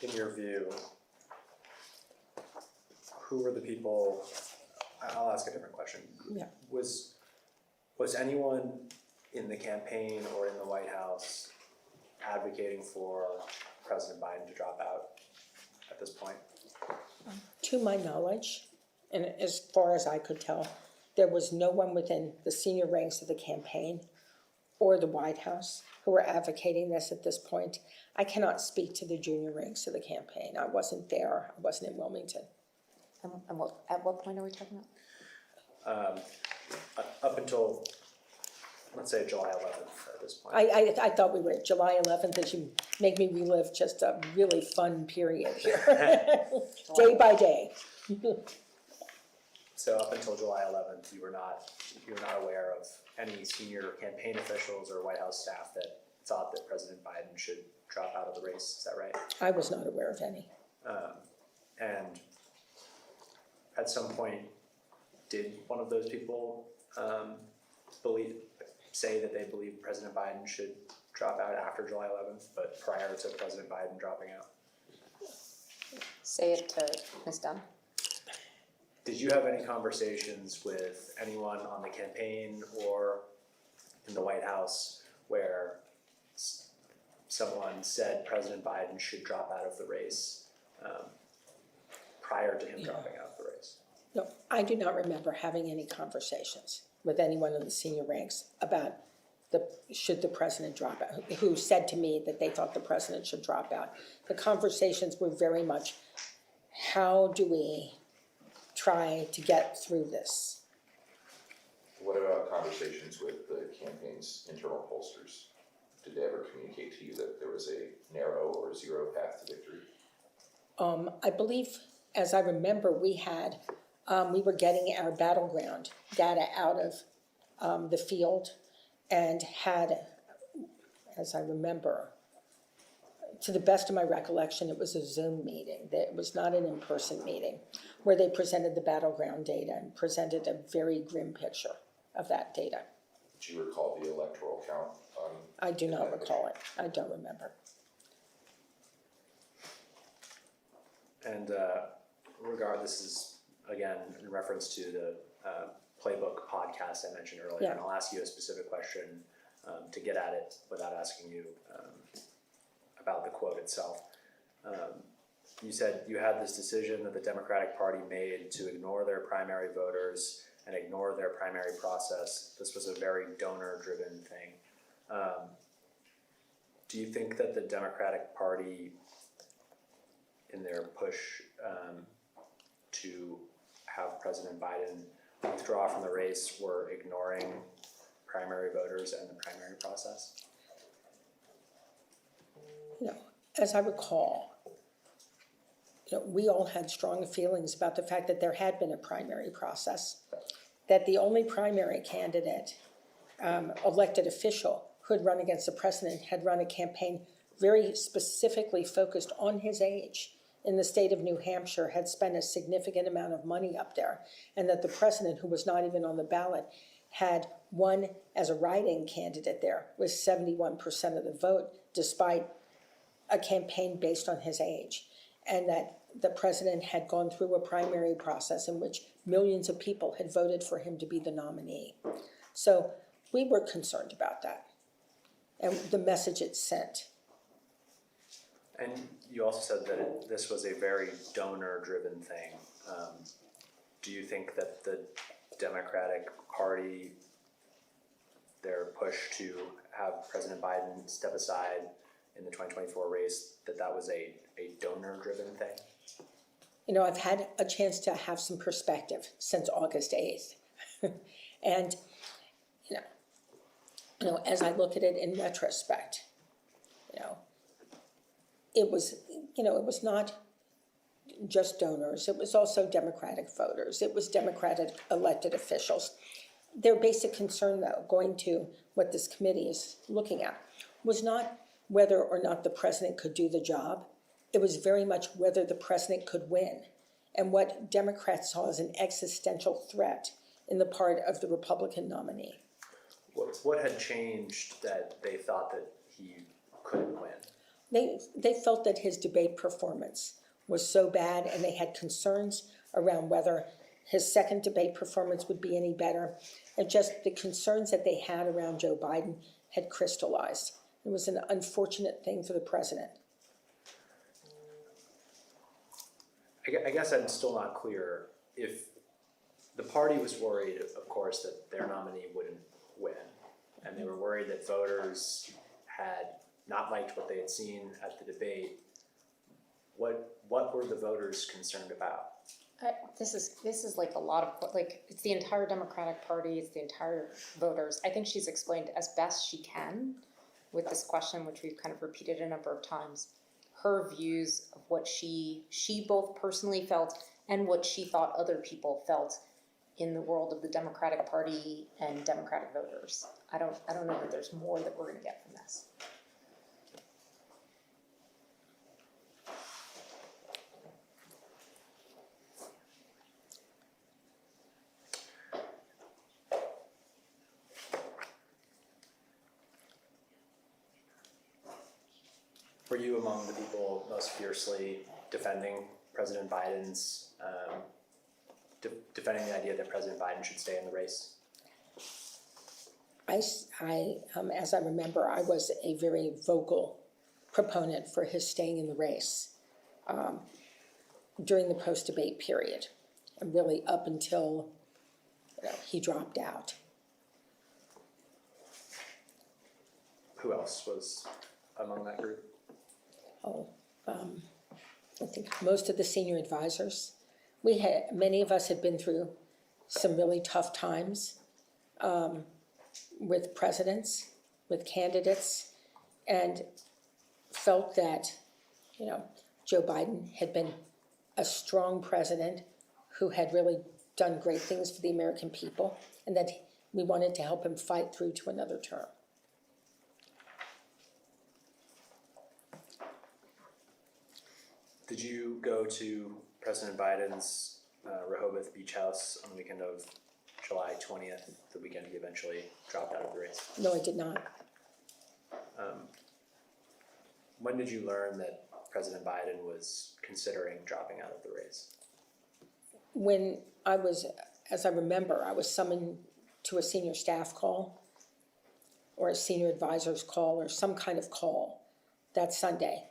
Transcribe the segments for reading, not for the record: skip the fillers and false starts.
in your view, who were the people, I'll ask a different question. Yeah. Was anyone in the campaign or in the White House advocating for President Biden to drop out at this point? To my knowledge, and as far as I could tell, there was no one within the senior ranks of the campaign or the White House who were advocating this at this point. I cannot speak to the junior ranks of the campaign. I wasn't there. I wasn't in Wilmington. And at what point are we talking about? Up until, let's say, July 11th at this point. I thought we were at July 11th, as you make me relive just a really fun period here, day by day. So up until July 11th, you were not aware of any senior campaign officials or White House staff that thought that President Biden should drop out of the race. Is that right? I was not aware of any. And at some point, did one of those people say that they believe President Biden should drop out after July 11th, but prior to President Biden dropping out? Say it to Ms. Dunn. Did you have any conversations with anyone on the campaign or in the White House where someone said President Biden should drop out of the race prior to him dropping out of the race? No, I do not remember having any conversations with anyone in the senior ranks about should the president drop out, who said to me that they thought the president should drop out. The conversations were very much, how do we try to get through this? What about conversations with the campaign's internal pollsters? Did they ever communicate to you that there was a narrow or zero path to victory? I believe, as I remember, we were getting our battleground data out of the field and had, as I remember, to the best of my recollection, it was a Zoom meeting. It was not an in-person meeting where they presented the battleground data and presented a very grim picture of that data. Do you recall the electoral count? I do not recall it. I don't remember. And this is, again, in reference to the Playbook podcast I mentioned earlier, Yeah. and I'll ask you a specific question to get at it without asking you about the quote itself. You said you had this decision that the Democratic Party made to ignore their primary voters and ignore their primary process. This was a very donor-driven thing. Do you think that the Democratic Party, in their push to have President Biden withdraw from the race, were ignoring primary voters and the primary process? As I recall, we all had strong feelings about the fact that there had been a primary process, that the only primary candidate, elected official who had run against the president had run a campaign very specifically focused on his age in the state of New Hampshire, had spent a significant amount of money up there, and that the president, who was not even on the ballot, had won as a write-in candidate there with 71% of the vote, despite a campaign based on his age, and that the president had gone through a primary process in which millions of people had voted for him to be the nominee. So we were concerned about that and the message it sent. And you also said that this was a very donor-driven thing. Do you think that the Democratic Party, their push to have President Biden step aside in the 2024 race, that was a donor-driven thing? I've had a chance to have some perspective since August 8th. And, as I look at it in retrospect, it was not just donors. It was also Democratic voters. It was Democratic elected officials. Their basic concern, though, going to what this committee is looking at, was not whether or not the president could do the job. It was very much whether the president could win, and what Democrats saw as an existential threat in the part of the Republican nominee. What had changed that they thought that he couldn't win? They felt that his debate performance was so bad, and they had concerns around whether his second debate performance would be any better. And just the concerns that they had around Joe Biden had crystallized. It was an unfortunate thing for the president. I guess I'm still not clear if the party was worried, of course, that their nominee wouldn't win. And they were worried that voters had not liked what they had seen at the debate. What were the voters concerned about? This is like a lot of, like, it's the entire Democratic Party, it's the entire voters. I think she's explained as best she can with this question, which we've kind of repeated a number of times, her views of what she both personally felt and what she thought other people felt in the world of the Democratic Party and Democratic voters. I don't know that there's more that we're gonna get from this. Were you among the people most fiercely defending President Biden's, defending the idea that President Biden should stay in the race? As I remember, I was a very vocal proponent for his staying in the race during the post-debate period, and really up until he dropped out. Who else was among that group? I think most of the senior advisors. Many of us had been through some really tough times with presidents, with candidates, and felt that, Joe Biden had been a strong president who had really done great things for the American people, and that we wanted to help him fight through to another term. Did you go to President Biden's Rehoboth Beach House on the weekend of July 20th, the weekend he eventually dropped out of the race? No, I did not. When did you learn that President Biden was considering dropping out of the race? When I was, as I remember, I was summoned to a senior staff call or a senior advisor's call or some kind of call that Sunday.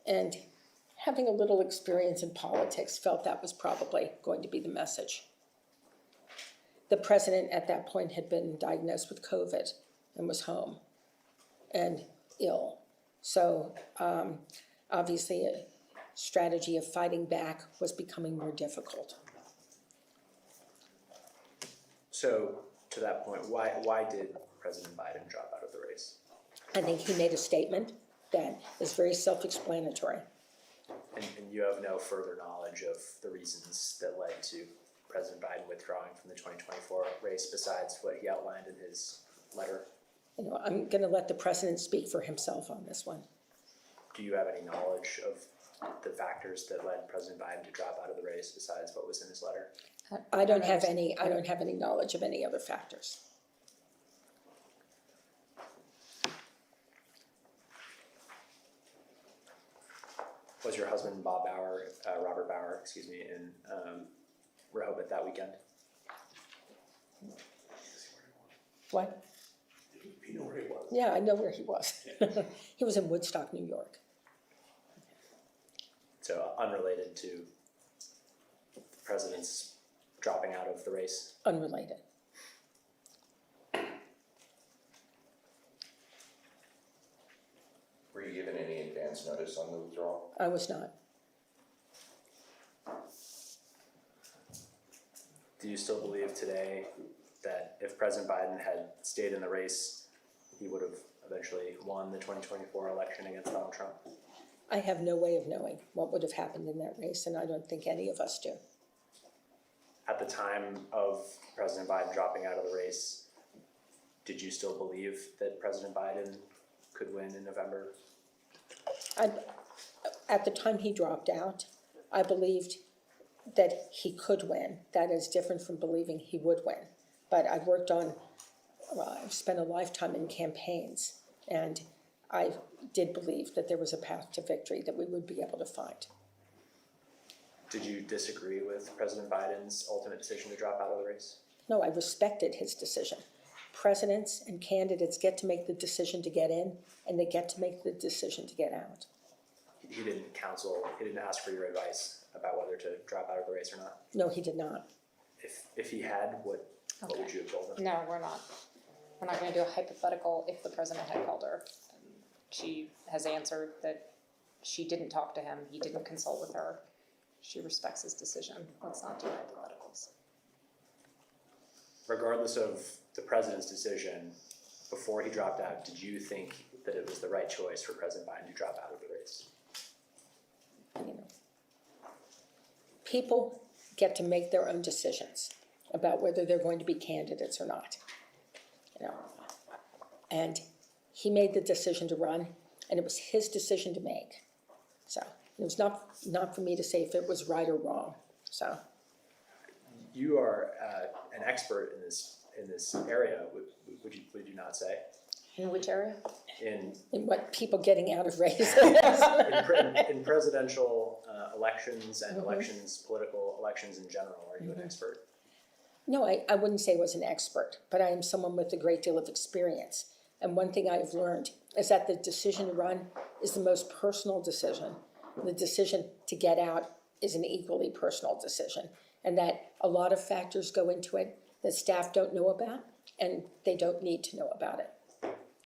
And having a little experience in politics, felt that was probably going to be the message. The president at that point had been diagnosed with COVID and was home and ill. So obviously a strategy of fighting back was becoming more difficult. So to that point, why did President Biden drop out of the race? I think he made a statement that is very self-explanatory. And you have no further knowledge of the reasons that led to President Biden withdrawing from the 2024 race besides what he outlined in his letter? I'm going to let the president speak for himself on this one. Do you have any knowledge of the factors that led President Biden to drop out of the race besides what was in his letter? I don't have any knowledge of any other factors. Was your husband Robert Bauer, in Rehoboth that weekend? What? You know where he was? Yeah, I know where he was. He was in Woodstock, New York. So unrelated to the president's dropping out of the race? Unrelated. Were you given any advance notice on the withdrawal? I was not. Do you still believe today that if President Biden had stayed in the race, he would have eventually won the 2024 election against Donald Trump? I have no way of knowing what would have happened in that race, and I don't think any of us do. At the time of President Biden dropping out of the race, did you still believe that President Biden could win in November? At the time he dropped out, I believed that he could win. That is different from believing he would win. But I've spent a lifetime in campaigns, And I did believe that there was a path to victory that we would be able to find. Did you disagree with President Biden's ultimate decision to drop out of the race? No, I respected his decision. Presidents and candidates get to make the decision to get in, and they get to make the decision to get out. He didn't he didn't ask for your advice about whether to drop out of the race or not? No, he did not. If he had, what would Okay. you have told him? No, we're not gonna do a hypothetical if the president had called her. She has answered that she didn't talk to him, he didn't consult with her. She respects his decision. Let's not do hypotheticals. Regardless of the president's decision, before he dropped out, did you think that it was the right choice for President Biden to drop out of the race? You know, people get to make their own decisions about whether they're going to be candidates or not. You know, and he made the decision to run, and it was his decision to make. So it was not for me to say if it was right or wrong. So You are an expert in this area. Would you not say? In which area? In what people getting out of races. in presidential elections and political elections in general, are you an expert? No, I wouldn't say I was an expert, but I am someone with a great deal of experience. And one thing I've learned is that the decision to run is the most personal decision. The decision to get out is an equally personal decision, and that a lot of factors go into it that staff don't know about, and they don't need to know about it.